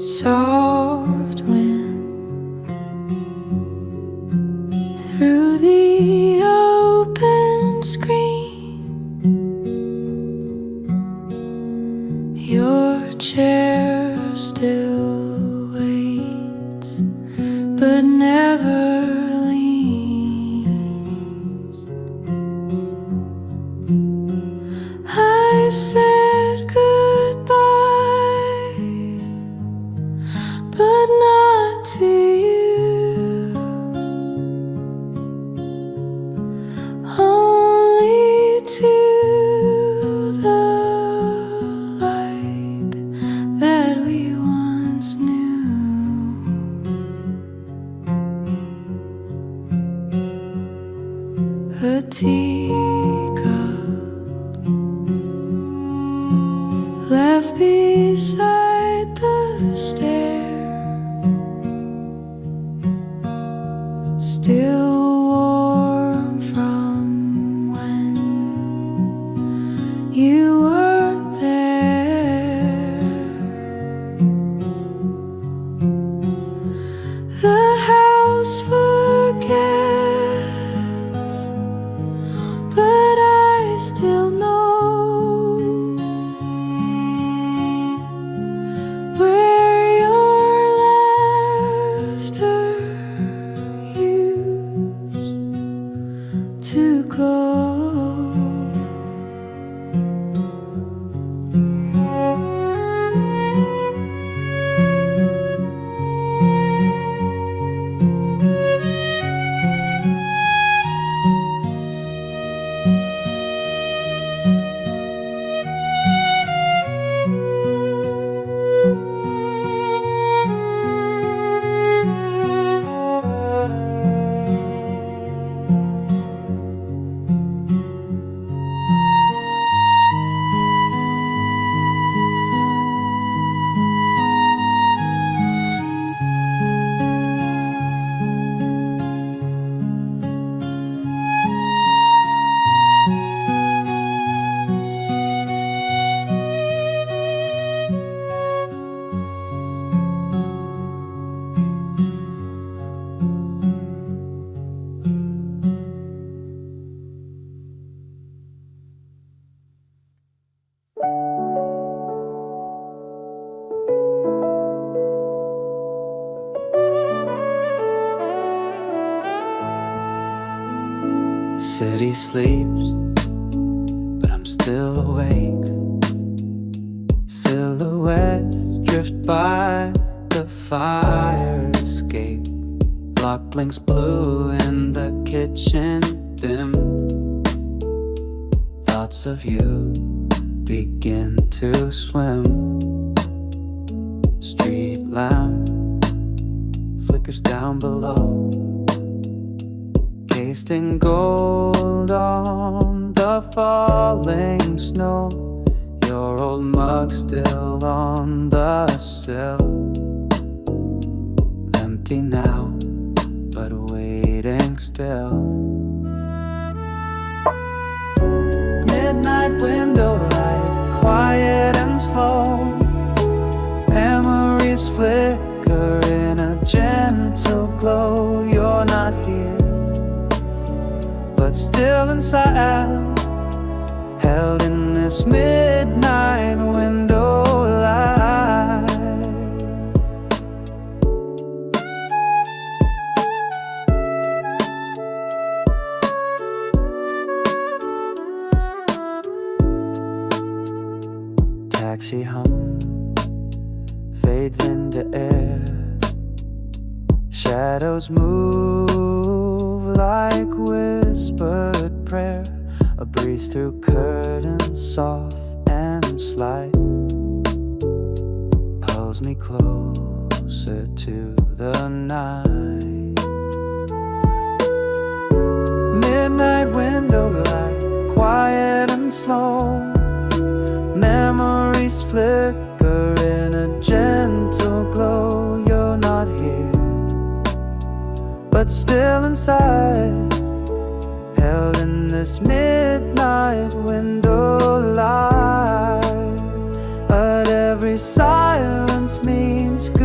Soft wind through the open screen, your chair still waits but never leans. I said goodbye, but not to you, only to the light that we once knew. A teacup left beside the stair, still warm from when you weren't there. The house forgets, but I still know where your laughter used to go. City sleeps, but I'm still awake. Silhouettes drift by the fire escape. Clock blinks blue in the kitchen dim. Thoughts of you begin to swim. Street lamp flickers down below, cased in gold on the falling snow. Your old mug still on the sill, empty now, but waiting still. Midnight window light, quiet and slow. Memories flicker in a gentle glow. You're not here, but still inside, held in this midnight window light. Taxi hum fades into air. Shadows move like whispered prayer. A breeze through curtains, soft and slight, pulls me closer to the night. Midnight window light, quiet and slow. Memories flicker in a gentle glow. You're not here, but still inside, held in this midnight window light. But every silence means good.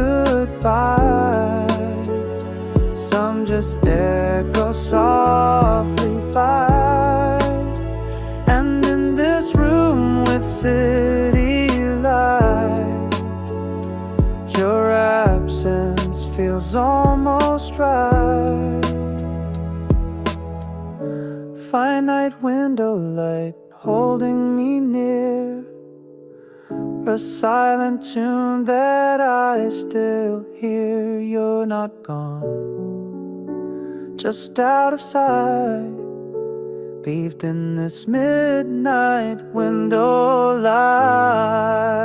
this echo softly by. And in this room with city light, your absence feels almost right. Finite window light holding me near, a silent tune that I still hear. You're not gone, just out of sight, bathed in this midnight window light.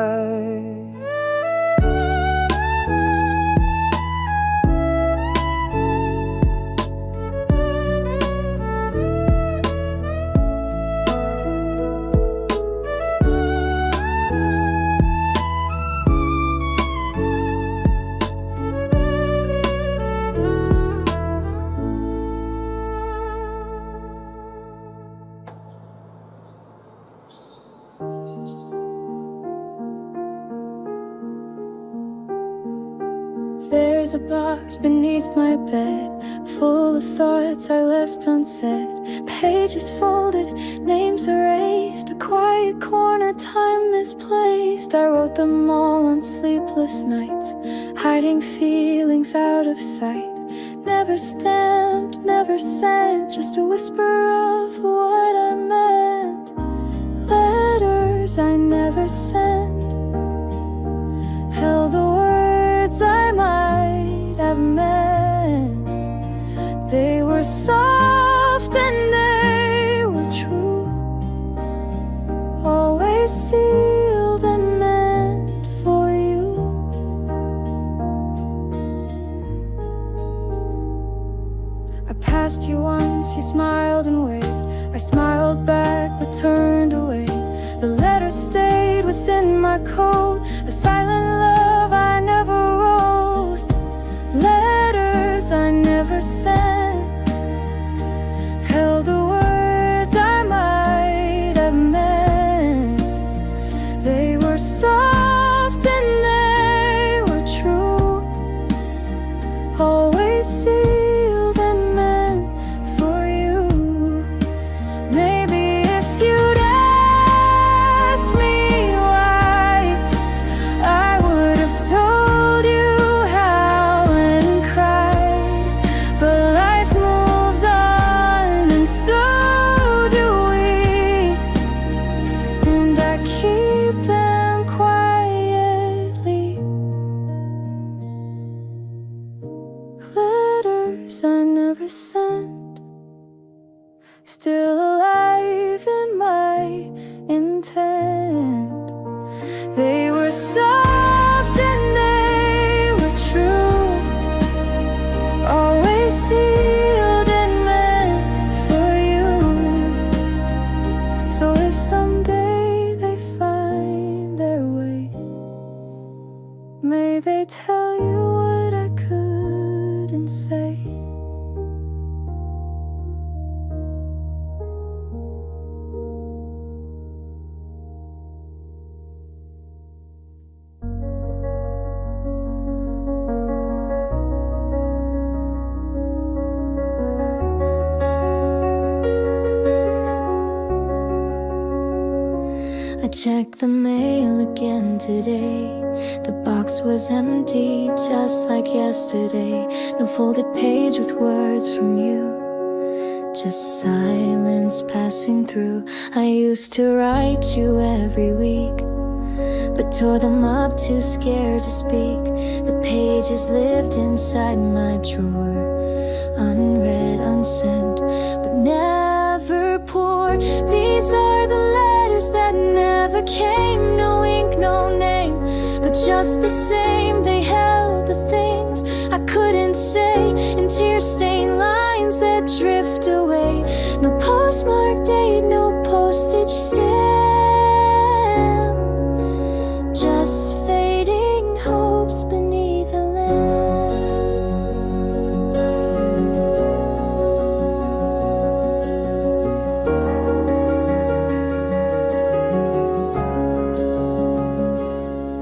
There's a box beneath my bed, full of thoughts I left unsaid. Pages folded, names erased, a quiet corner, time misplaced. I wrote them all on sleepless nights, hiding feelings out of sight. Never stamped, never sent, just a whisper of what I meant. Letters I never sent held the words I might have meant. They were soft and they were true, always sealed and meant for you. I passed you once, you smiled and waved. I smiled back but turned away. The letter stayed within my coat, a silent love I never wrote. Letters I never sent held the words I might have meant. They were soft and they were true, always sealed and meant for you. Maybe if you'd asked me why, I would have told you how and cried. But life moves on and so do we, and I keep them quietly. Letters I never sent, still alive in my intent. They were soft and they were true, always sealed and meant for you. So if someday they find their way, may they tell you what I couldn't say. I checked the mail again today. The box was empty, just like yesterday. No folded page with words from you, just silence passing through. I used to write you every week, but tore them up, too scared to speak. The pages lived inside my drawer, unread, unsent, but never poured. These are the letters that never came. No ink, no name, but just the same. They held the things I couldn't say, in tear-stained lines that drift away. No postmark date, no postage stamp, just fading hopes beneath a lamp.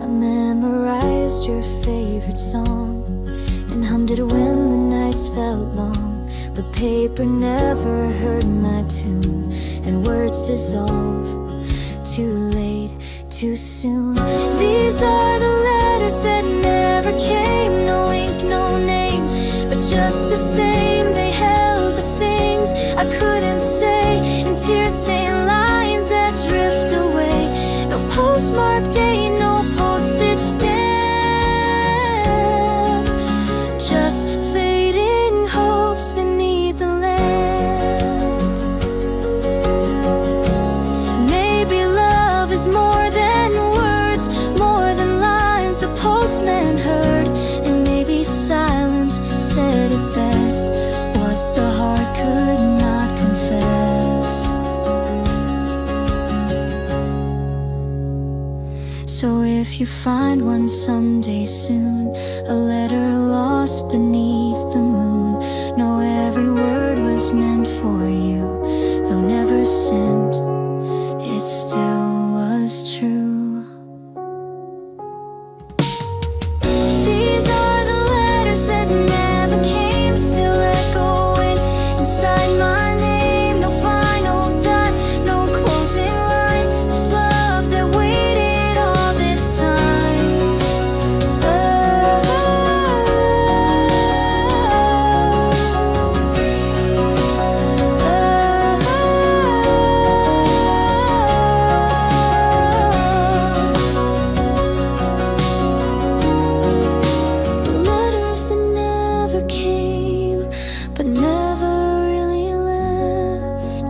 I memorized your favorite song and hummed it when the nights felt long. ever heard my tune, and words dissolve. Too late, too soon. These are the letters that never came. No ink, no name, but just the same. They held the things I couldn't say, in tear-stained lines that drift away. No postmark date, no postage stamp, just fading hopes beneath the lamp. Maybe love is more than words, more than lines the postman heard, and maybe silence said it best, what the heart could not confess. So if you find one someday soon, a letter lost beneath the moon, know every word was meant for you, though never sent, it still was true. These are the letters that never came, still echoing inside my name. No final dot, no closing line, just love that waited all this time. Letters that never came, but never really left.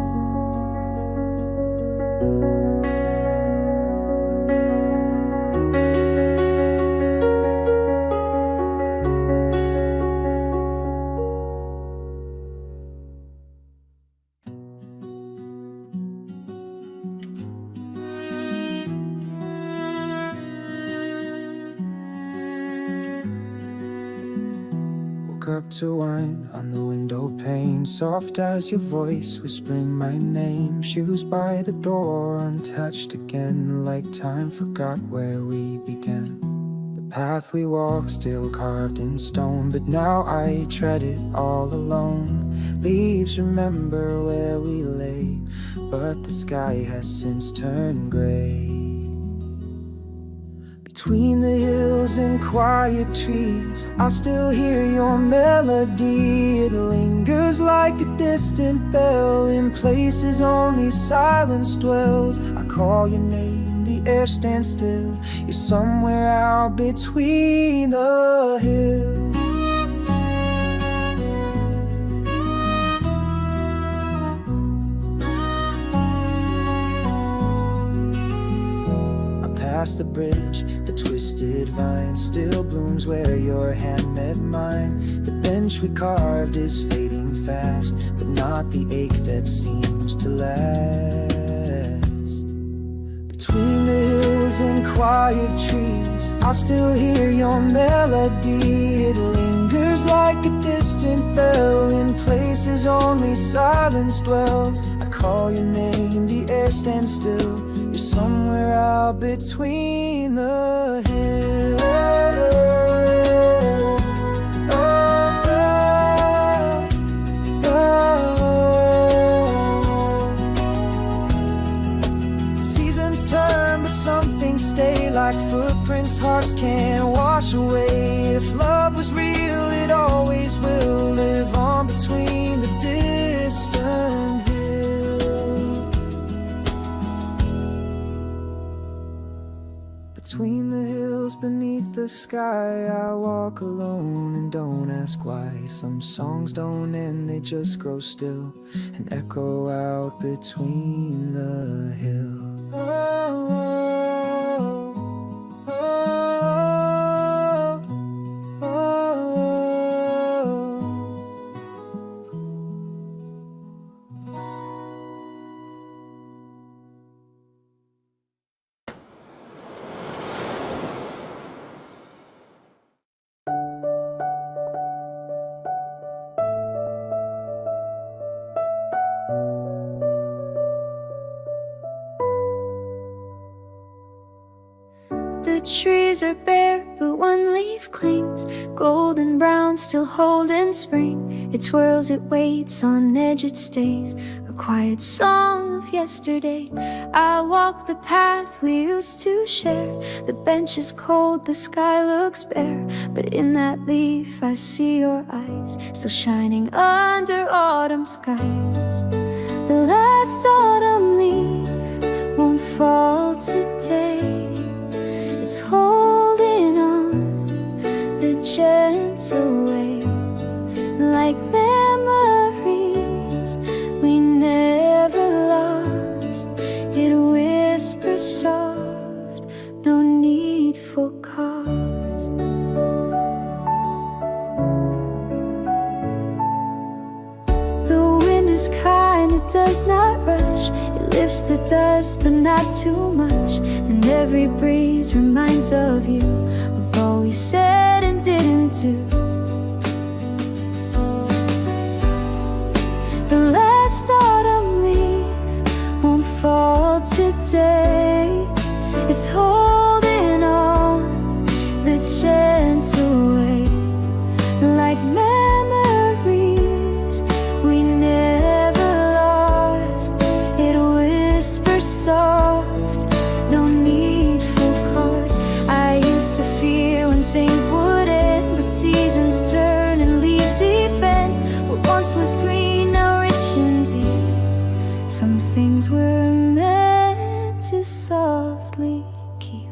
Woke up to wine on the window pane, soft as your voice whispering my name. Shoes by the door, untouched again, like time forgot where we began. The path we walked still carved in stone, but now I tread it all alone. Leaves remember where we lay, but the sky has since turned gray. Between the hills and quiet trees, I still hear your melody. It lingers like a distant bell in places only silence dwells. I call your name, the air stands still. You're somewhere out between the hills. Past the bridge, the twisted vine still blooms where your hand met mine. The bench we carved is fading fast, but not the ache that seems to last. Between the hills and quiet trees, I still hear your melody. It lingers like a distant bell in places only silence dwells. I call your name, the air stands still. You're somewhere out between the hills. Seasons turn, but some things stay, like footprints hearts can't wash away. If love was real, it always will live on between the distant hills. Between the hills, beneath the sky, I walk alone and don't ask why. Some songs don't end, they just grow still and echo out between the hills. The trees are bare, but one leaf clings, golden brown, still holding spring. It twirls, it waits, on edge it stays, a quiet song of yesterday. I walk the path we used to share. The bench is cold, the sky looks bare, but in that leaf I see your eyes, still shining under autumn skies. The last autumn leaf won't fall today. It's holding on the gentle way, like memories we never lost. It whispers soft, no need for cost. The wind is kind, it does not rush. It lifts the dust, but not too much. And every breeze reminds of you, of all we said and didn't do. The last autumn leaf won't fall today. It's holding on the gentle way, like memories we never lost. It whispers soft, no need for cost. I used to fear when things would end, but seasons turn and leaves defend what once was green, now rich and deep. Some things were meant to softly keep.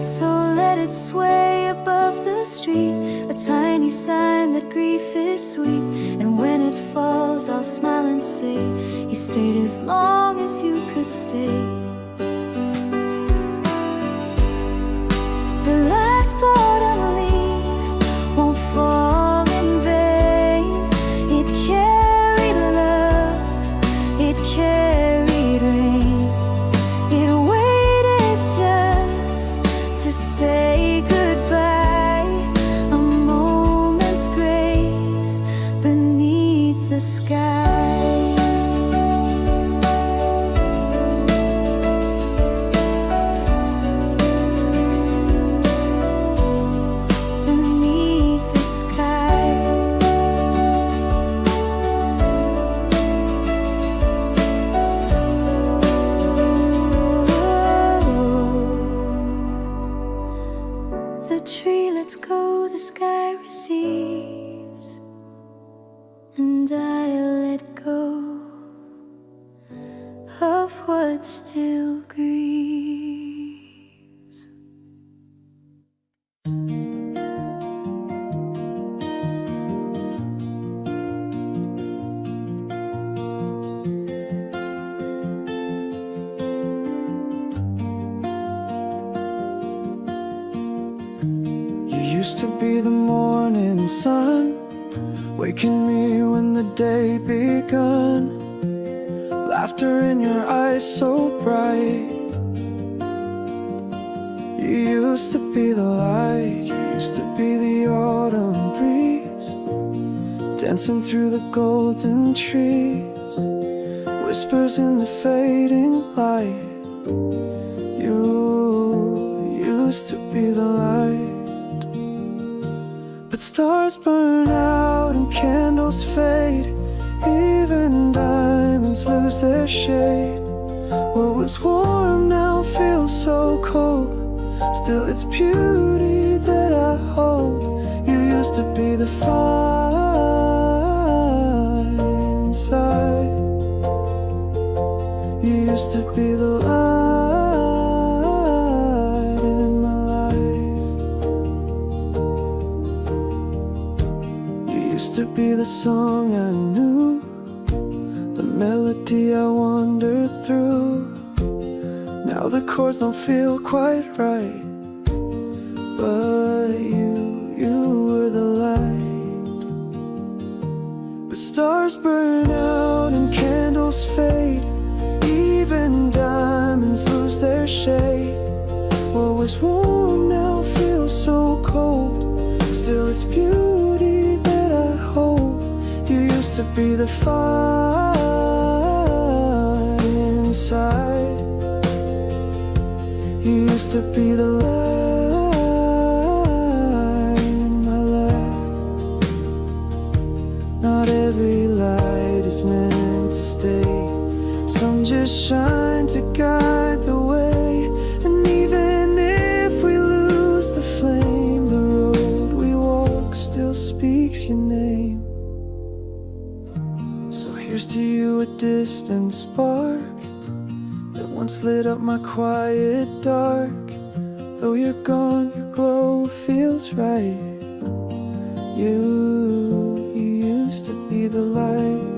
So let it sway above the street, a tiny sign that grief is sweet. And when it falls, I'll smile and say, you stayed as long as you could stay. The last autumn leaf won't fall in vain. It carried love, it carried rain. It waited just to say goodbye, a moment's grace beneath the sky. Beneath the sky. The tree lets go, the sky receives, and I let go of what still grieves. You used to be the morning sun, waking me when the day begun. Laughter in your eyes so bright. You used to be the light, you used to be the autumn breeze, dancing through the golden trees, whispers in the fading light. You used to be the light. But stars burn out and candles fade, even diamonds lose their shade. What was warm now feels so cold, still it's beauty that I hold. You used to be the fire inside. You used to be the light in my life. You used to be the song I knew, the melody I wandered through. Now the chords don't feel quite right, but you were the light. But stars burn out and candles fade, even diamonds lose their shade. What was warm now feels so cold, still it's beauty that I hold. You used to be the fire inside. You used to be the light in my life. Not every light is meant to stay. Some just shine to guide the way. And even if we lose the flame, the road we walk still speaks your name. So here's to you, a distant spark that once lit up my quiet dark. Though you're gone, your glow feels right. You used to be the light.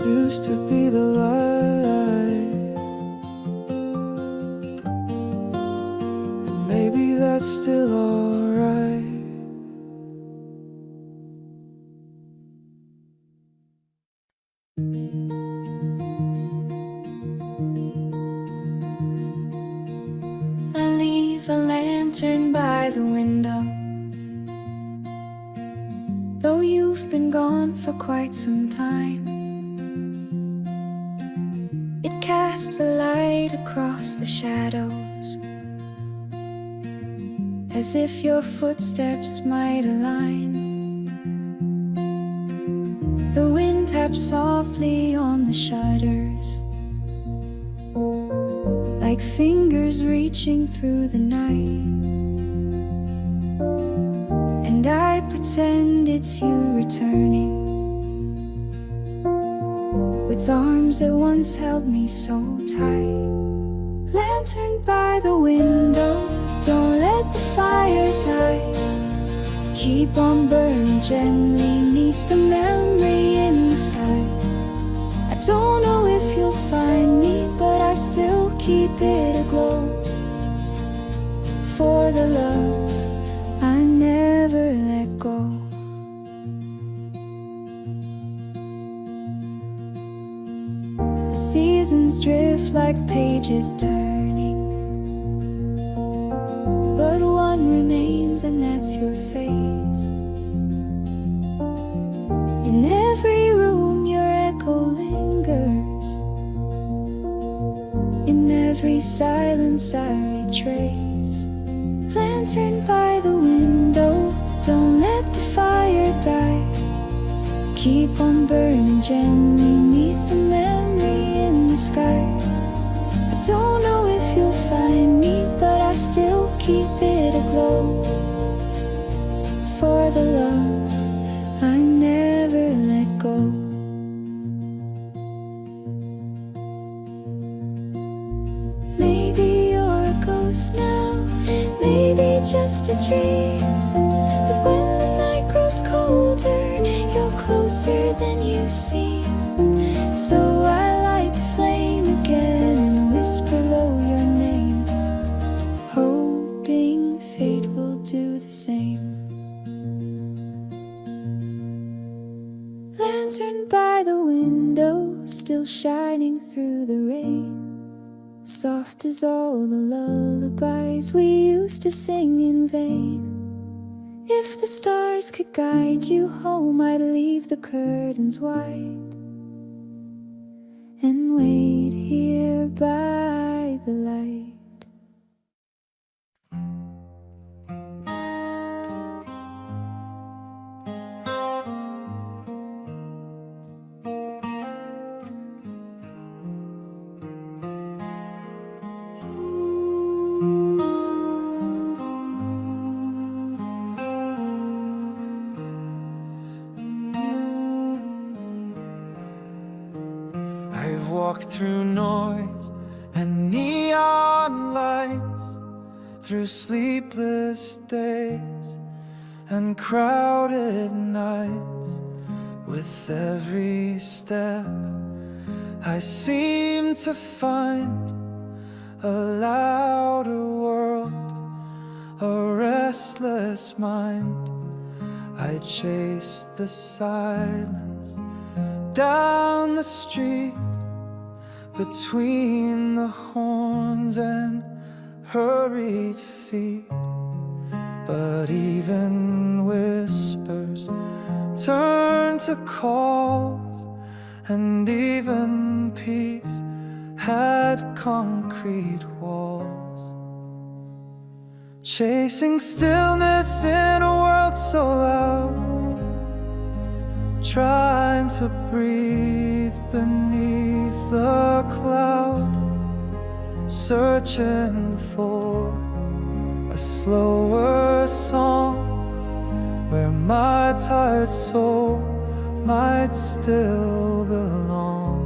Used to be the light. And maybe that's still alright. I leave a lantern by the window. Though you've been gone for quite some time, it casts a light across the shadows, as if your footsteps might align. The wind taps softly on the shutters, like fingers reaching through the night. And I pretend it's you returning, with arms that once held me so tight. Lantern by the window, don't let the fire die. Keep on burning gently neath the memory in the sky. I don't know if you'll find me, but I still keep it aglow. For the love I never let go. The seasons drift like pages turning, but one remains, and that's your face. In every room your echo lingers, in every silence I retrace. Lantern by the window, don't let the fire die. Keep on burning gently neath the memory in the sky. I don't know if you'll find me, but I still keep it aglow. For the love I never let go. Maybe you're a ghost now, maybe just a dream. But when the night grows colder, you're closer than you seem. So I light the flame again and whisper low your name, hoping fate will do the same. Lantern by the window, still shining through the rain. Soft as all the lullabies we used to sing in vain. If the stars could guide you home, I'd leave the curtains wide and wait here by the light. I've walked through noise and neon lights, through sleepless days and crowded nights. With every step I seem to find a louder world, a restless mind. I chase the silence down the street, between the horns and hurried feet. But even whispers turned to calls, and even peace had concrete walls. Chasing stillness in a world so loud, trying to breathe beneath the cloud, searching for a slower song where my tired soul might still belong.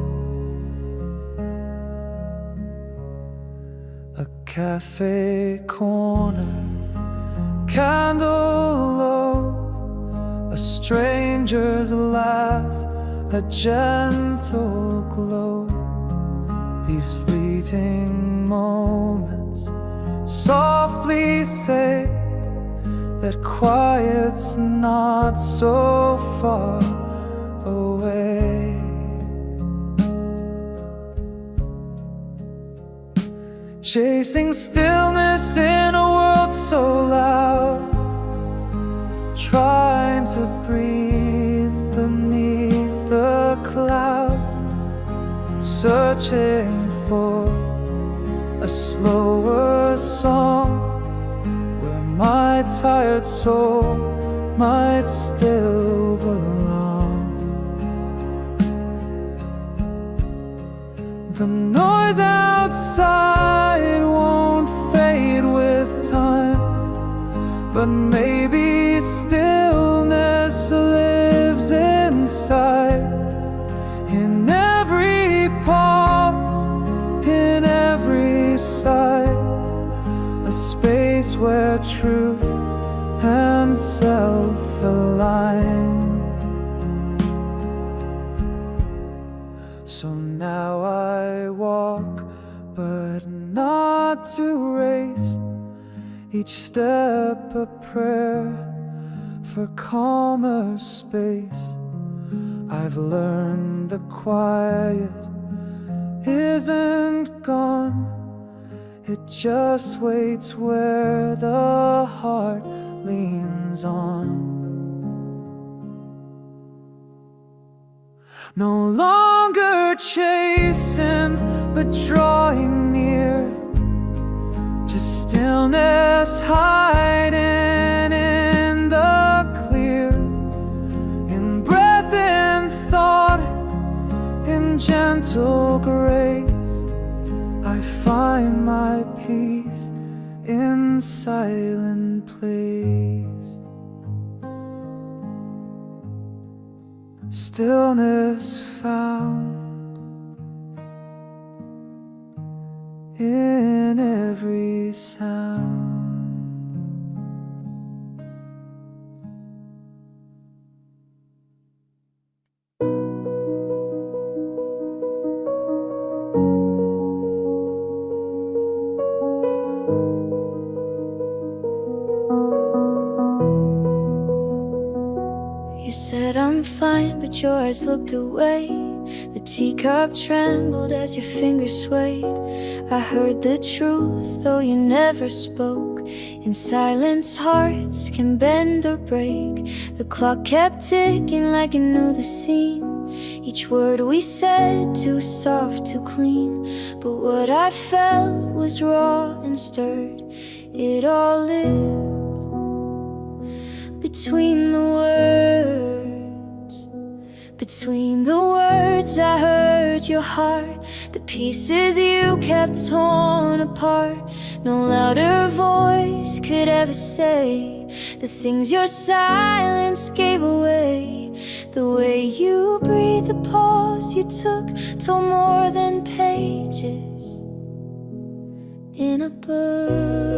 A cafe corner, candle low, a stranger's laugh, a gentle glow. These fleeting moments softly say that quiet's not so far away. Chasing stillness in a world so loud, trying to breathe beneath the cloud, searching for a slower song where my tired soul might still belong. The noise outside won't fade with time, but maybe stillness lives inside, in every pause, in every sigh, a space where truth and self align. So now I walk, but not to race, each step a prayer for calmer space. I've learned the quiet isn't gone, it just waits where the heart leans on. No longer chasing, but drawing near to stillness, hiding in the clear, in breath and thought, in gentle grace. I find my peace in silent place. Stillness found in every sound. You said I'm fine, but your eyes looked away. The teacup trembled as your fingers swayed. I heard the truth, though you never spoke. In silence, hearts can bend or break. The clock kept ticking like it knew the scene. Each word we said, too soft, too clean. But what I felt was raw and stirred. It all lived between the words. Between the words I heard your heart, the pieces you kept torn apart. No louder voice could ever say the things your silence gave away. The way you breathed, the pause you took, told more than pages in a book.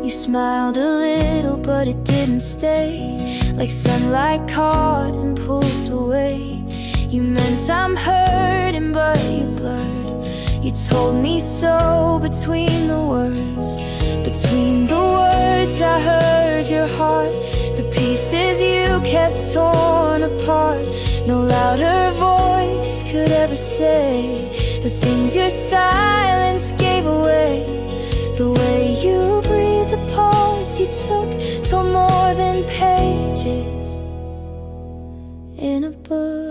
You smiled a little, but it didn't stay. Like sunlight caught and pulled away. You meant I'm hurting, but you blurred. You told me so between the words. Between the words I heard your heart, the Pieces you kept torn apart, no louder voice could ever say the things your silence gave away. The way you breathed, the pause you took, told more than pages in a book.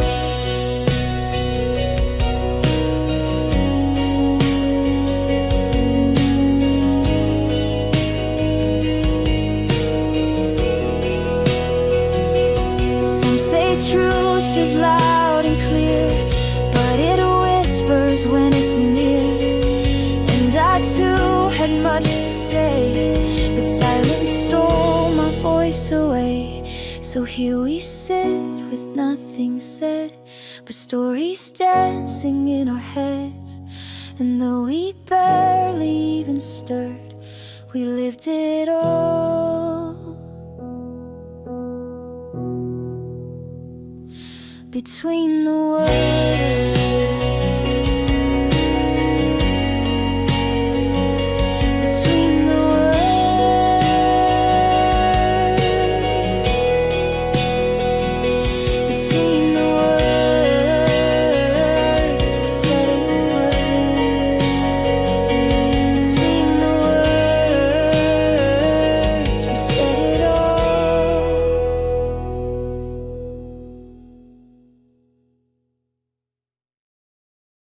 Truth is loud and clear, but it whispers when it's near. And I too had much to say, but silence stole my voice away. So here we sit with nothing said, but stories dancing in our heads. And though we barely even stirred, we lived it all. Between the words